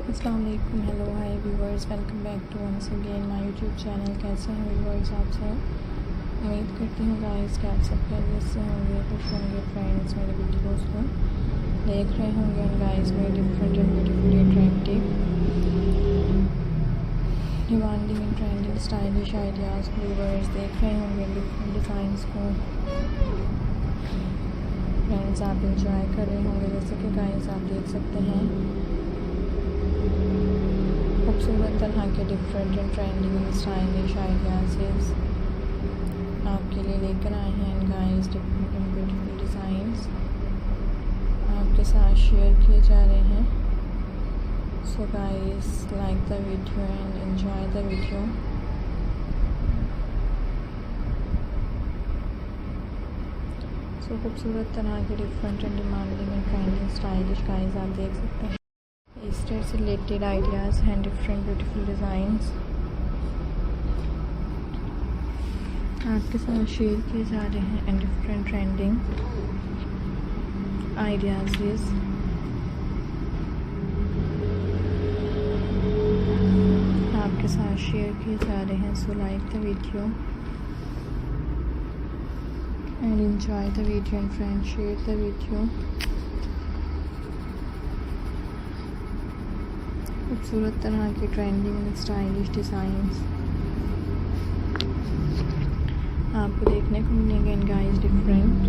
अस्सलाम वालेकुम, hello hi viewers, welcome back to once again my YouTube channel. कैसे हैं व्यूवर्स आप सब? उम्मीद करती हूँ गाइस कि आप सब खैरियत से होंगे, खुश होंगे। फ्रेंड्स मेरे वीडियोस को देख रहे होंगे एंड गाइस मेरे different and beautifully attractive demanding and trending stylish ideas viewers देख रहे होंगे डिफरेंट डिज़ाइंस को। फ्रेंड्स आप इंजॉय कर रहे होंगे। जैसे कि गाइस आप देख सकते हैं खूबसूरत तरह के different and trending and stylish ideas आपके लिए लेकर आए हैं and guys different and beautiful designs आपके साथ शेयर किए जा रहे हैं। So guys like the video and enjoy the video. So खूबसूरत तरह के different and demanding and trending stylish guys आप देख सकते हैं। ईस्टर से रिलेटेड आइडियाज़ हैं, डिफरेंट ब्यूटीफुल डिज़ाइंस आपके साथ शेयर किए जा रहे हैं एंड डिफरेंट ट्रेंडिंग आइडियाज़ आपके साथ शेयर किए जा रहे हैं। So like the video and enjoy the video and friends share the video. खूबसूरत तरह की ट्रेंडिंग एंड स्टाइलिश डिज़ाइंस आपको देखने को मिलेंगे and guys different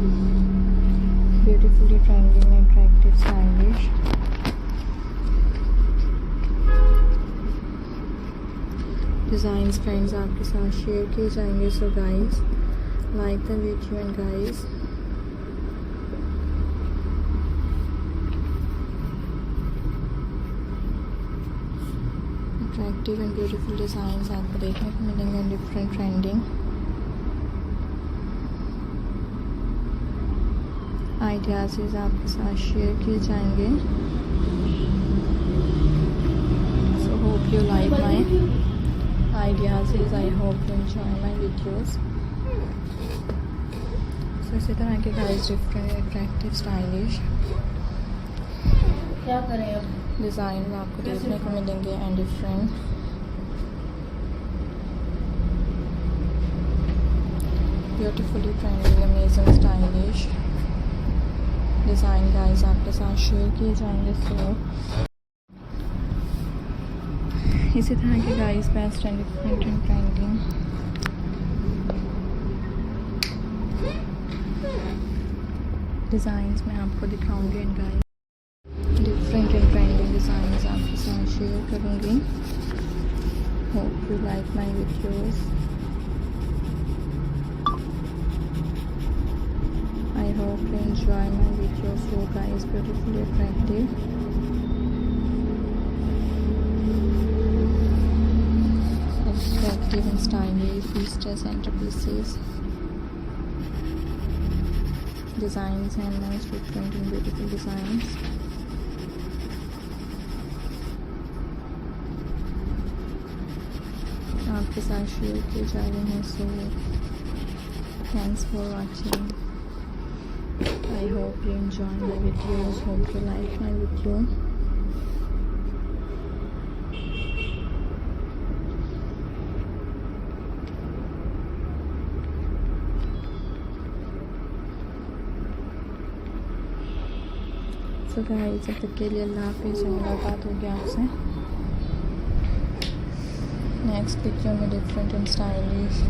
beautifully trending and attractive stylish designs friends आपके साथ शेयर किए जाएंगे। सो guys like the video and guys attractive and beautiful designs आपको देखने को मिलेंगे डिफरेंट ट्रेंडिंग आइडियाज़ आपके साथ शेयर किए जाएंगे। So hope you like my ideas, I hope you enjoy my videos. So इसी तरह के गाइस डिफरेंट अट्रैक्टिव स्टाइलिश क्या करें अब डिज़ाइन आपको देखने को मिलेंगे and different beautifully trending amazing stylish design guys आपके साथ शेयर किए जाएंगे। सो इसी तरह के guys best and different and trending designs मैं आपको दिखाऊंगी and guys different and trending designs आपके साथ शेयर करूँगी। Hope you like my videos, I hope you enjoy my videos. So guys beautifully attractive and stylish centerpieces designs and nice different and beautiful designs आपके साथ share किए जा रहे हैं। So thanks for watching, I hope you enjoy my videos, hope you like my video. So guys जब तक के लिए अल्लाह हाफिज़, मुलाकात होगी आपसे नेक्स्ट वीडियो में डिफरेंट एंड स्टाइलिश